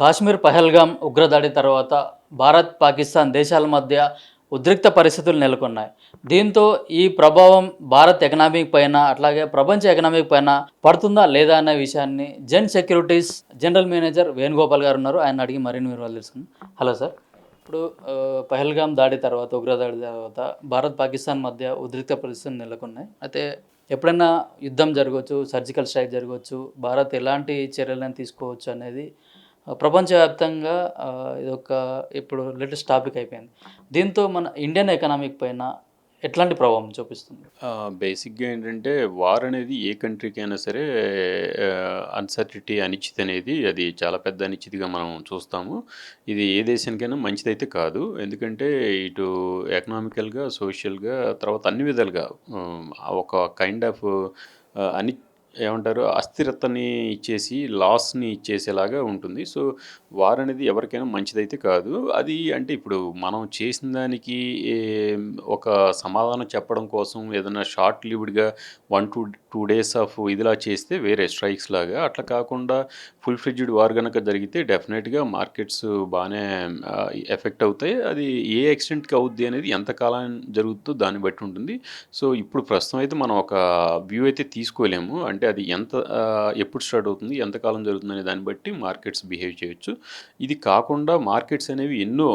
కాశ్మీర్ పహల్గాం ఉగ్రదాడి తర్వాత భారత్ పాకిస్తాన్ దేశాల మధ్య ఉద్రిక్త పరిస్థితులు నెలకొన్నాయి. దీంతో ఈ ప్రభావం భారత్ ఎకనామిక్ పైన అట్లాగే ప్రపంచ ఎకనామిక్ పైన పడుతుందా లేదా అనే విషయాన్ని జెన్ సెక్యూరిటీస్ జనరల్ మేనేజర్ వేణుగోపాల్ గారు ఉన్నారు. ఆయన అడిగి మరిన్ని వివరాలు తెలుసుకుందాం. Hello sir. ఇప్పుడు పహల్గాం దాడి తర్వాత ఉగ్రదాడి తర్వాత భారత్ పాకిస్తాన్ మధ్య ఉద్రిక్త పరిస్థితులు నెలకొన్నాయి. అయితే ఎప్పుడైనా యుద్ధం జరగవచ్చు, సర్జికల్ స్ట్రైక్ జరగవచ్చు, భారత్ ఎలాంటి చర్యలను తీసుకోవచ్చు అనేది ప్రపంచవ్యాప్తంగా ఇదొక ఇప్పుడు లేటెస్ట్ టాపిక్ అయిపోయింది. దీంతో మన ఇండియన్ ఎకనామిక్ పైన ఎట్లాంటి ప్రభావం చూపిస్తుంది? బేసిక్‌గా ఏంటంటే వార్ అనేది ఏ కంట్రీకైనా సరే అన్‌సర్టినిటీ అనిశ్చితి అనేది అది చాలా పెద్ద అనిశ్చితిగా మనం చూస్తాము. ఇది ఏ దేశానికైనా మంచిదైతే కాదు. ఎందుకంటే ఇటు ఎకనామికల్‌గా, సోషల్‌గా తర్వాత అన్ని విధాలుగా ఒక కైండ్ ఆఫ్ అని ఏమంటారు అస్థిరతని ఇచ్చేసి, లాస్‌ని ఇచ్చేసేలాగా ఉంటుంది. సో, వార్ అనేది ఎవరికైనా మంచిదైతే కాదు. అది అంటే ఇప్పుడు మనం చేసిన దానికి ఒక సమాధానం చెప్పడం కోసం ఏదైనా షార్ట్ లివ్డ్‌గా 1-2 డేస్ ఆఫ్ ఇదిలా చేస్తే వేరే స్ట్రైక్స్ లాగా. అట్లా కాకుండా ఫుల్ ఫ్లెడ్జ్డ్ వార్ గనక జరిగితే డెఫినెట్‌గా మార్కెట్స్ బానే ఎఫెక్ట్ అవుతాయి. అది ఏ ఎక్స్‌టెంట్‌కి అవుద్ది అనేది ఎంత కాలం జరుగుద్దో దాన్ని బట్టి ఉంటుంది. సో, ఇప్పుడు ప్రస్తుతం అయితే మనం ఒక వ్యూ అయితే తీసుకోలేము. అంటే అది ఎంత ఎప్పుడు స్టార్ట్ అవుతుంది, ఎంతకాలం జరుగుతుందనే దాన్ని బట్టి మార్కెట్స్ బిహేవ్ చేయొచ్చు. ఇది కాకుండా మార్కెట్స్ అనేవి ఎన్నో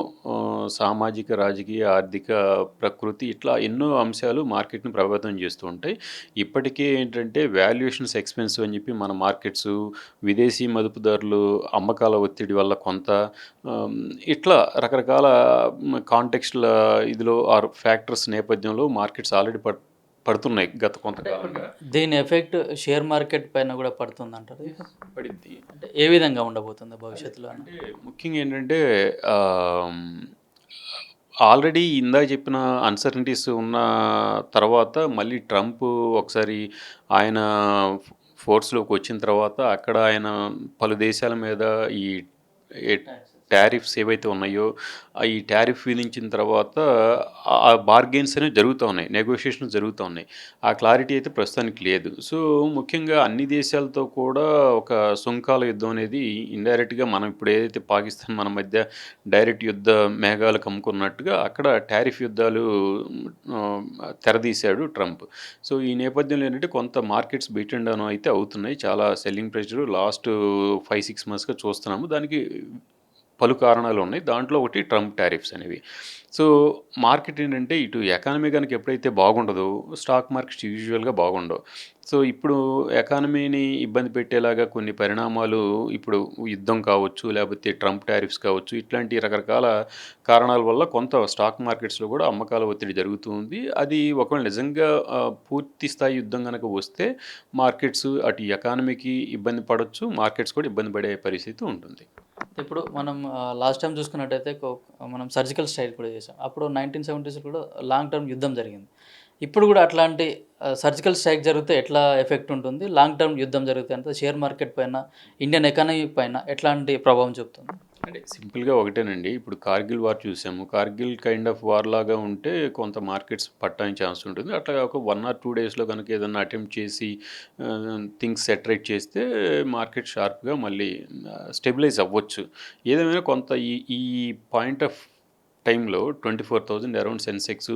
సామాజిక, రాజకీయ, ఆర్థిక, ప్రకృతి ఇట్లా ఎన్నో అంశాలు మార్కెట్‌ని ప్రభావితం చేస్తూ ఉంటాయి. ఇప్పటికే ఏంటంటే వాల్యుయేషన్స్ ఎక్స్‌పెన్సివ్ అని చెప్పి మన మార్కెట్సు, విదేశీ మదుపుదారులు అమ్మకాల ఒత్తిడి వల్ల కొంత ఆహ్, ఇట్లా రకరకాల కాంటెక్స్ట్‌ల ఇదిలో ఆర్ ఫ్యాక్టర్స్ నేపథ్యంలో మార్కెట్స్ ఆల్రెడీ పడుతున్నాయి గత కొంతకాలంగా. దీని ఎఫెక్ట్ షేర్ మార్కెట్ పైన కూడా పడుతుందంటారు. పడిద్ది. అంటే ఏ విధంగా ఉండబోతుంది భవిష్యత్తులో? అంటే ముఖ్యంగా ఏంటంటే ఆహ్, ఆల్రెడీ ఇందాక చెప్పిన అన్‌సర్టనిటీస్ ఉన్న తర్వాత మళ్ళీ ట్రంప్ ఒకసారి ఆయన ఫోర్స్‌లోకి వచ్చిన తర్వాత అక్కడ ఆయన పలు దేశాల మీద ఈ ఈ టారిఫ్స్ ఏవైతే ఉన్నాయో, ఈ టారిఫ్ విధించిన తర్వాత ఆ బార్గెయిన్స్ అనేవి జరుగుతా ఉన్నాయి. నెగోషియేషన్స్ జరుగుతా ఉన్నాయి. ఆ క్లారిటీ అయితే ప్రస్తుతానికి లేదు. సో, ముఖ్యంగా అన్ని దేశాలతో కూడా ఒక సుంకాల యుద్ధం అనేది ఇండైరెక్ట్‌గా మనం ఇప్పుడు ఏదైతే పాకిస్తాన్ మన మధ్య డైరెక్ట్ యుద్ధ మేఘాలు కమ్ముకున్నట్టుగా అక్కడ టారిఫ్ యుద్ధాలు ఆహ్, తెరదీశాడు ట్రంప్. సో, ఈ నేపథ్యంలో ఏంటంటే కొంత మార్కెట్స్ బీట్ అండ్ డౌన్ అయితే అవుతున్నాయి. చాలా సెల్లింగ్ ప్రెషర్ లాస్ట్ 5, 6 మంత్స్‌గా చూస్తున్నాము. దానికి పలు కారణాలున్నాయి. దాంట్లో ఒకటి ట్రంప్ టారిఫ్స్ అనేవి. సో, మార్కెట్ ఏంటంటే ఇటు ఎకానమీ గనక ఎప్పుడైతే బాగుండదో స్టాక్ మార్కెట్స్ యూజువల్‌గా బాగుండవు. సో, ఇప్పుడు ఎకానమీని ఇబ్బంది పెట్టేలాగా కొన్ని పరిణామాలు ఇప్పుడు యుద్ధం కావచ్చు, లేపోతే ట్రంప్ టారిఫ్స్ కావచ్చు, ఇట్లాంటి రకరకాల కారణాల వల్ల కొంత స్టాక్ మార్కెట్స్‌లో కూడా అమ్మకాల ఒత్తిడి జరుగుతూ ఉంది. అది ఒకవేళ నిజంగా పూర్తి స్థాయి యుద్ధం గనక వస్తే మార్కెట్స్ అటు ఎకానమీకి ఇబ్బంది పడొచ్చు. మార్కెట్స్ కూడా ఇబ్బంది పడే పరిస్థితి ఉంటుంది. ఇప్పుడు మనం లాస్ట్ టైం చూసుకున్నట్టయితే మనం సర్జికల్ స్ట్రైక్ కూడా చేసాం. అప్పుడు 1970s కూడా లాంగ్ టర్మ్ యుద్ధం జరిగింది. ఇప్పుడు కూడా అట్లాంటి సర్జికల్ స్ట్రైక్ జరిగితే ఎట్లా ఎఫెక్ట్ ఉంటుంది? లాంగ్ టర్మ్ యుద్ధం జరిగితే అంటే షేర్ మార్కెట్ పైన, ఇండియన్ ఎకానమీ పైన ఎట్లాంటి ప్రభావం చూపుతుంది? అంటే సింపుల్‌గా ఒకటేనండి. ఇప్పుడు కార్గిల్ వార్ చూసాము. కార్గిల్ కైండ్ ఆఫ్ వార్ లాగా ఉంటే కొంత మార్కెట్స్ పట్టడానికి ఛాన్స్ ఉంటుంది. అట్లా ఒక 1 ఆర్ 2 డేస్‌లో గనుక ఏదన్నా అటెంప్ట్ చేసి థింగ్స్ సెటరేట్ చేస్తే మార్కెట్ షార్ప్‌గా మళ్ళీ స్టెబిలైజ్ అవ్వచ్చు. ఏదేమైనా కొంత ఈ ఈ పాయింట్ ఆఫ్ టైంలో 24,000 around Sensex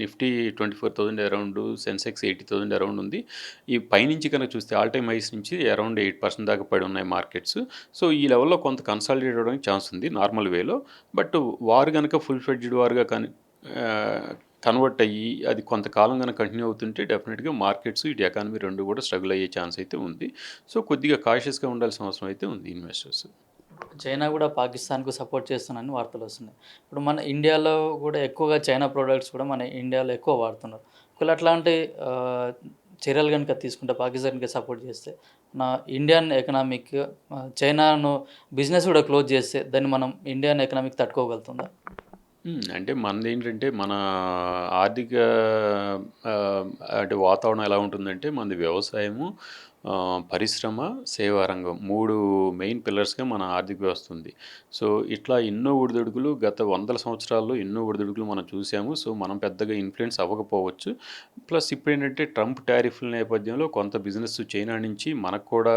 Nifty 24,000 around Sensex 80,000 around ఉంది. ఈ పైనుంచి కనుక చూస్తే ఆల్ టైమ్ హైస్ నుంచి అరౌండ్ 8% దాకా పడి ఉన్నాయి మార్కెట్స్. సో, ఈ లెవెల్‌లో కొంత కన్సాలిడేట్ అవ్వడానికి ఛాన్స్ ఉంది నార్మల్ వేలో. బట్ వార్ గనక ఫుల్ ఫ్లెడ్జ్డ్ వార్‌గా ఆహ్, కన్వర్ట్ అయ్యి అది కొంతకాలం గనక కంటిన్యూ అవుతుంటే డెఫినిట్‌గా మార్కెట్స్, ఇటు ఎకానమీ 2 కూడా స్ట్రగుల్ అయ్యే ఛాన్స్ అయితే ఉంది. సో, కొద్దిగా కాషియస్‌గా ఉండాల్సిన అవసరం అయితే ఉంది ఇన్వెస్టర్స్. చైనా కూడా పాకిస్తాన్‌కు సపోర్ట్ చేస్తుందని వార్తలొస్తున్నాయి. ఇప్పుడు మన ఇండియాలో కూడా ఎక్కువగా చైనా ప్రొడక్ట్స్ కూడా మన ఇండియాలో ఎక్కువ వాడుతున్నారు. ఒకవేళ అట్లాంటి ఆహ్, చర్యలు గనుక తీసుకుంటే పాకిస్తాన్‌కి సపోర్ట్ చేస్తే, మన ఇండియన్ ఎకనామిక్ చైనాను బిజినెస్ కూడా క్లోజ్ చేస్తే దాన్ని మనం ఇండియన్ ఎకనామిక్ తట్టుకోగలుగుతుందా? అంటే మనదేంటంటే మన ఆర్థిక అంటే వాతావరణం ఎలా ఉంటుందంటే మనది వ్యవసాయము, పరిశ్రమ, సేవా రంగం 3 మెయిన్ పిల్లర్స్‌గా మన ఆర్థిక వ్యవస్థ ఉంది. సో, ఇట్లా ఎన్నో ఒడిదుడుకులు గత వందల సంవత్సరాల్లో ఎన్నో ఒడిదుడుకులు మనం చూసాము. సో, మనం పెద్దగా ఇన్‌ఫ్లుయెన్స్ అవ్వకపోవచ్చు. ప్లస్ ఇప్పుడేంటంటే ట్రంప్ టారిఫ్‌ల నేపథ్యంలో కొంత బిజినెస్ చైనా నుంచి మనకు కూడా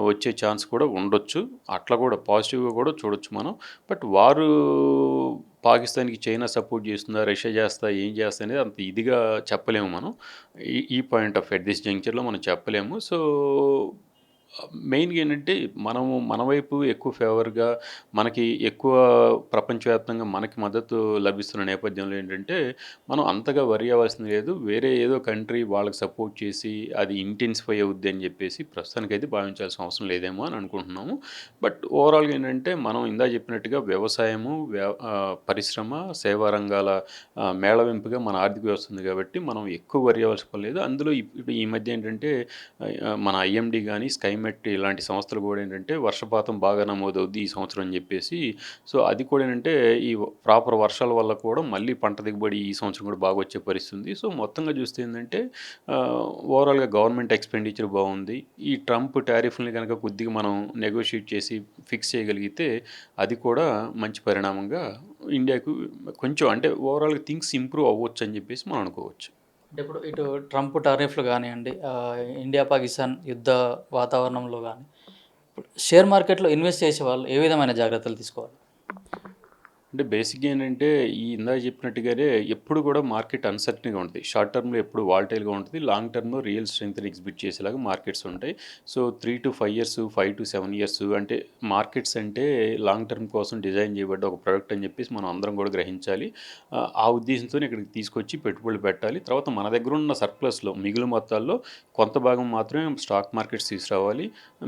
వచ్చే ఛాన్స్ కూడా ఉండొచ్చు. అట్లా కూడా పాజిటివ్‌గా కూడా చూడొచ్చు మనం. బట్ వారు పాకిస్తాన్‌కి చైనా సపోర్ట్ చేస్తుందా? రష్యా చేస్తదా? ఏం చేస్తది? అనేది అంత ఇదిగా చెప్పలేము మనం. ఈ పాయింట్ ఆఫ్ ఎట్ దిస్ జంక్చర్‌లో మనం చెప్పలేము. సో, మెయిన్‌గా ఏంటంటే మనము మన వైపు ఎక్కువ ఫేవర్‌గా మనకి ఎక్కువ ప్రపంచవ్యాప్తంగా మనకి మద్దతు లభిస్తున్న నేపథ్యంలో ఏంటంటే, మనం అంతగా వర్రీ అవ్వాల్సింది లేదు. వేరే ఏదో కంట్రీ వాళ్ళకి సపోర్ట్ చేసి అది ఇంటెన్సిఫై అవుద్ది అని చెప్పేసి ప్రస్తుతానికైతే భావించాల్సిన అవసరం లేదేమో అని అనుకుంటున్నాము. బట్ ఓవరాల్‌గా ఏంటంటే, మనం ఇందాక చెప్పినట్టుగా వ్యవసాయము, పరిశ్రమ, సేవా రంగాల మేళవింపుగా మన ఆర్థిక వ్యవస్థ ఉంది కాబట్టి, మనం ఎక్కువ వర్రీ అవ్వాల్సిన పని లేదు. అందులో ఇప్పుడు ఈ మధ్య ఏంటంటే మన ఐఎండీ గానీ, స్కైమెట్ ఇలాంటి సంస్థలు కూడా ఏంటంటే వర్షపాతం బాగా నమోదవుద్ది ఈ సంవత్సరం అని చెప్పేసి. సో, అది కూడా ఏంటంటే ఈ ప్రాపర్ వర్షాల వల్ల కూడా మళ్ళీ పంట దిగుబడి ఈ సంవత్సరం కూడా బాగా వచ్చే పరిస్థితి ఉంది. సో, మొత్తంగా చూస్తే ఏందంటే ఓవరాల్‌గా గవర్నమెంట్ ఎక్స్‌పెండిచర్ బావుంది. ఈ ట్రంప్ టారిఫ్‌లని గనక కొద్దిగా మనం నెగోషియేట్ చేసి ఫిక్స్ చేయగలిగితే అది కూడా మంచి పరిణామంగా ఇండియాకు కొంచెం అంటే ఓవరాల్‌గా థింగ్స్ ఇంప్రూవ్ అవ్వచ్చు అని చెప్పేసి మనం అనుకోవచ్చు. అంటే ఇప్పుడు ఇటు ట్రంప్ టారిఫ్‌లు గానియండి, ఇండియా, పాకిస్తాన్ యుద్ధ వాతావరణంలో గానీ, ఇప్పుడు షేర్ మార్కెట్‌లో ఇన్వెస్ట్ చేసేవాళ్ళు ఏ విధమైన జాగ్రత్తలు తీసుకోవాలి? అంటే బేసిక్‌గా ఏంటంటే, ఈ ఇందాక చెప్పినట్టుగానే ఎప్పుడు కూడా మార్కెట్ అన్‌సర్టెన్‌గా ఉంటది. షార్ట్ టర్మ్‌లో ఎప్పుడు వాలటైల్‌గా ఉంటది. లాంగ్ టర్మ్‌లో రియల్ స్ట్రెంగ్త్‌ని ఎగ్జిబిట్ చేసేలాగా మార్కెట్స్ ఉంటాయి. సో, 3-5 ఇయర్స్, 5-7 ఇయర్స్ అంటే మార్కెట్స్ అంటే లాంగ్ టర్మ్ కోసం డిజైన్ చేయబడ్డ ఒక ప్రొడక్ట్ అని చెప్పేసి మనం అందరం కూడా గ్రహించాలి. ఆ ఉద్దేశంతోనే ఇక్కడికి తీసుకొచ్చి పెట్టుబడులు పెట్టాలి. తర్వాత మన దగ్గర ఉన్న సర్ప్లస్‌లో మిగులు మొత్తాల్లో కొంత భాగం మాత్రమే స్టాక్ మార్కెట్స్ తీసుకురావాలి.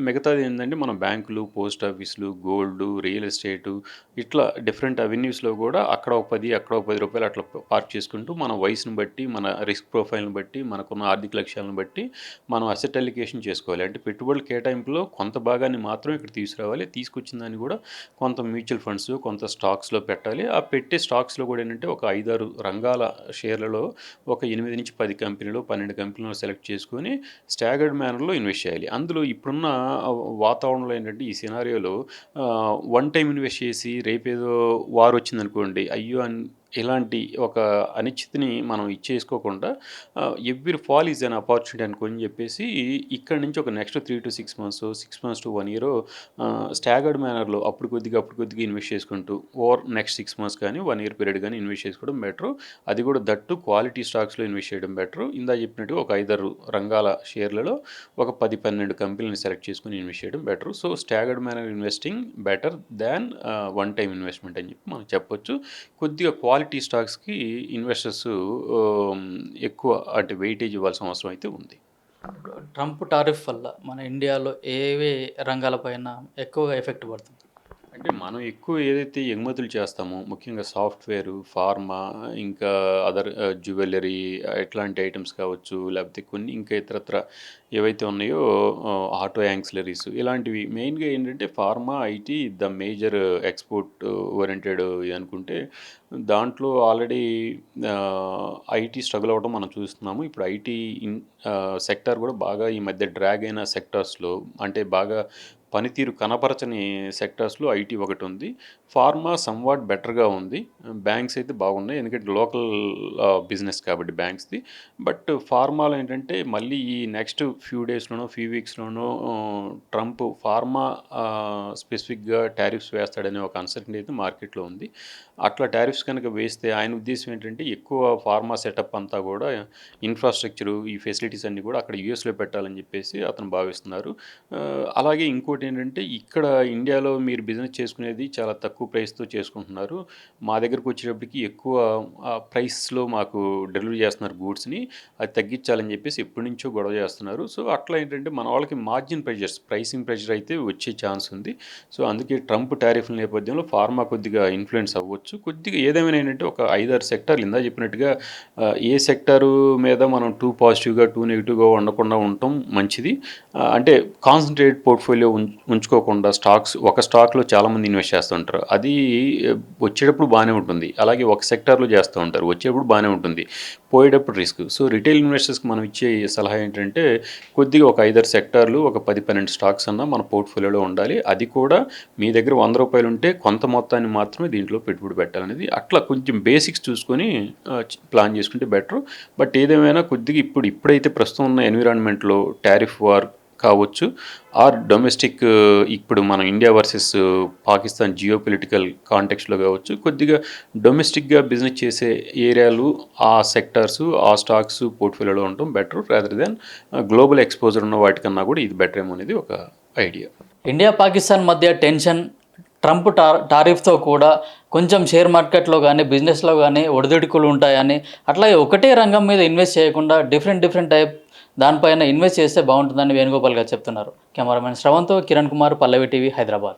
మిగతాది ఏందంటే మన బ్యాంకులు, పోస్ట్ ఆఫీసులు, గోల్డు, రియల్ ఎస్టేటు ఇట్లా డిఫరెంట్ అవెన్యూస్‌లో గూడా అక్కడ ఒక 10, అక్కడ ఒక రూ. 10 అట్లా పార్క్ చేసుకుంటూ మన వయసుని బట్టి, మన రిస్క్ ప్రొఫైల్‌ని బట్టి, మనకున్న ఆర్థిక లక్ష్యాలను బట్టి మనం అసెట్ అలికేషన్ చేసుకోవాలి. అంటే పెట్టుబడుల కేటాయింపులో కొంత భాగాన్ని మాత్రం ఇక్కడ తీసుకురావాలి. తీసుకొచ్చిన దాన్ని గూడా కొంత మ్యూచువల్ ఫండ్స్, కొంత స్టాక్స్‌లో పెట్టాలి. ఆ పెట్టే స్టాక్స్‌లో గూడా ఏంటంటే ఒక 5, 6 రంగాల షేర్లలో ఒక 8-10 కంపెనీలు, 12 కంపెనీలు సెలెక్ట్ చేసుకొని స్టాగర్డ్ మేనర్‌లో ఇన్వెస్ట్ చేయాలి. అందులో ఇప్పుడున్న వాతావరణంలో ఏంటంటే ఈ సినారియోలో వన్ టైమ్ ఇన్వెస్ట్ చేసి రేపేదో వారొచ్చిందనుకోండి, అయ్యో! ఇలాంటి ఒక అనిశ్చితిని మనం ఇచ్చేసుకోకుండా every fall is an opportunity అనుకోని చెప్పేసి ఇక్కడి నుంచి ఒక next 3-6 months, 6 months to 1 year staggered మేనర్‌లో అప్పుడు కొద్దిగా ఇన్వెస్ట్ చేసుకుంటూ ఓవర్ నెక్స్ట్ 6 మంత్స్ కానీ, 1 ఇయర్ పీరియడ్ గానీ ఇన్వెస్ట్ చేసుకోవడం బెటరు. అది కూడా దట్టు క్వాలిటీ స్టాక్స్‌లో ఇన్వెస్ట్ చేయడం బెటరు. ఇందాక చెప్పినట్టుగా ఒక 5, 6 రంగాల షేర్లలో ఒక 10, 12 కంపెనీలను సెలెక్ట్ చేసుకొని ఇన్వెస్ట్ చేయడం better. So, staggered manner investing better than one time investment అని చెప్పి మనం చెప్పొచ్చు. కొద్దిగా క్వాలిటీ స్టాక్స్‌కి ఇన్వెస్టర్స్ ఎక్కువ అంటే వెయిటేజ్ ఇవ్వాల్సిన అవసరం అయితే ఉంది. ట్రంప్ టారిఫ్ వల్ల మన ఇండియాలో ఏవే రంగాలపైన ఎక్కువగా ఎఫెక్ట్ పడుతుంది? అంటే మనం ఎక్కువ ఏదైతే ఎగుమతులు చేస్తామో, ముఖ్యంగా సాఫ్ట్‌వేరు, ఫార్మా, ఇంకా అదర్ జ్యువెల్లరీ ఇట్లాంటి ఐటెమ్స్ కావచ్చు, లేకపోతే కొన్ని ఇంకా ఇతరత్ర ఏవైతే ఉన్నాయో ఆటో యాన్సిలరీస్ ఇలాంటివి మెయిన్‌గా ఏంటంటే pharma, IT the major export oriented ఇది అనుకుంటే, దాంట్లో ఆల్రెడీ ఐటీ స్ట్రగుల్ అవ్వడం మనం చూస్తున్నాము. ఇప్పుడు ఐటీ సెక్టార్ కూడా బాగా ఈ మధ్య డ్రాగ్ అయిన సెక్టార్స్‌లో అంటే బాగా పనితీరు కనపరచని సెక్టార్స్‌లో ఐటీ ఒకటుంది. ఫార్మా సమ్‌వాట్ బెటర్‌గా ఉంది. బ్యాంక్స్ అయితే బాగున్నాయి. ఎందుకంటే లోకల్ బిజినెస్ కాబట్టి బ్యాంక్స్‌ది. బట్ ఫార్మాలో ఏంటంటే మళ్ళీ ఈ నెక్స్ట్ ఫ్యూ డేస్‌లోనో, ఫ్యూ వీక్స్‌లోనో ట్రంప్ ఫార్మా స్పెసిఫిక్‌గా టారిఫ్స్ వేస్తాడనే ఒక అన్సర్టెనిటీ అయితే మార్కెట్‌లో ఉంది. అట్లా టారిఫ్స్ కనుక వేస్తే ఆయన ఉద్దేశ్యం ఏంటంటే ఎక్కువ ఫార్మా సెటప్ అంతా కూడా ఇన్‌ఫ్రాస్ట్రక్చరు, ఈ ఫెసిలిటీస్ అన్నీ కూడా అక్కడ యూఎస్‌లో పెట్టాలని చెప్పేసి అతను భావిస్తున్నారు. అలాగే ఇంకోటేంటంటే ఇక్కడ ఇండియాలో మీరు బిజినెస్ చేసుకునేది చాలా తక్కువ ప్రైస్‌తో చేసుకుంటున్నారు. మా దగ్గరకొచ్చేటప్పటికి ఎక్కువ ప్రైస్‌లో మాకు డెలివరీ చేస్తున్నారు గూడ్స్‌ని. అది తగ్గించాలని చెప్పేసి ఎప్పటినుంచో గొడవ చేస్తున్నారు. సో, అట్లా ఏంటంటే మన వాళ్ళకి మార్జిన్ ప్రెషర్స్, ప్రైసింగ్ ప్రెషర్ అయితే వచ్చే ఛాన్స్ ఉంది. సో, అందుకే ట్రంప్ టారిఫ్‌ల నేపథ్యంలో ఫార్మా కొద్దిగా ఇన్‌ఫ్లుయెన్స్ అవ్వచ్చు. కొద్దిగా ఏదేమైనా ఏంటంటే ఒక 5, 6 సెక్టార్లు ఇందాక చెప్పినట్టుగా ఏ సెక్టారు మీద మనం టూ పాజిటివ్‌గా, టూ నెగెటివ్‌గా ఉండకుండా ఉండటం మంచిది. అంటే కాన్సంట్రేటెడ్ పోర్ట్‌ఫోలియో ఉంచుకోకుండా ఒక స్టాక్లో చాలామంది ఇన్వెస్ట్ చేస్తుంటారు. అది వచ్చేటప్పుడు బాగానే ఉంటుంది, అలాగే ఒక సెక్టార్లో చేస్తూ ఉంటారు, వచ్చేటప్పుడు బాగానే ఉంటుంది, పోయేటప్పుడు రిస్క్. సో రిటైల్ ఇన్వెస్టర్స్కి మనం ఇచ్చే సలహా ఏంటంటే కొద్దిగా ఒక 5-6 సెక్టార్లు, ఒక 10-12 స్టాక్స్ అన్న మన పోర్ట్ఫోలియోలో ఉండాలి. అది కూడా మీ దగ్గర ₹100 ఉంటే కొంత మొత్తాన్ని మాత్రమే దీంట్లో పెట్టుబడి పెట్టాలనేది, అట్లా కొంచెం బేసిక్స్ చూసుకొని ప్లాన్ చేసుకుంటే బెటర్. బట్ ఏదేమైనా కొద్దిగా ఇప్పుడైతే ప్రస్తుతం ఉన్న ఎన్విరాన్మెంట్లో టారిఫ్ వార్ కావచ్చు, ఆర్ డొమెస్టిక్ ఇప్పుడు మనం ఇండియా వర్సెస్ పాకిస్తాన్ జియోపొలిటికల్ కాంటెక్స్లో కావచ్చు, కొద్దిగా డొమెస్టిక్గా బిజినెస్ చేసే ఏరియాలు, ఆ సెక్టార్స్, ఆ స్టాక్స్ పోర్ట్ఫోలియోలో ఉండటం better rather than global exposure ఉన్న వాటికన్నా కూడా ఇది బెటర్ ఏమో అనేది ఒక ఐడియా. ఇండియా పాకిస్తాన్ మధ్య టెన్షన్, ట్రంప్ టారిఫ్తో కూడా కొంచెం షేర్ మార్కెట్లో కానీ బిజినెస్లో కానీ ఒడిదుడుకులు ఉంటాయని, అట్లాగే ఒకటే రంగం మీద ఇన్వెస్ట్ చేయకుండా డిఫరెంట్ టైప్ దానిపైన ఇన్వెస్ట్ చేస్తే బాగుంటుందని వేణుగోపాల్ గారు చెప్తున్నారు. కెమెరామెన్ శ్రవంత్తో కిరణ్ కుమార్, పల్లవి టీవీ, హైదరాబాద్.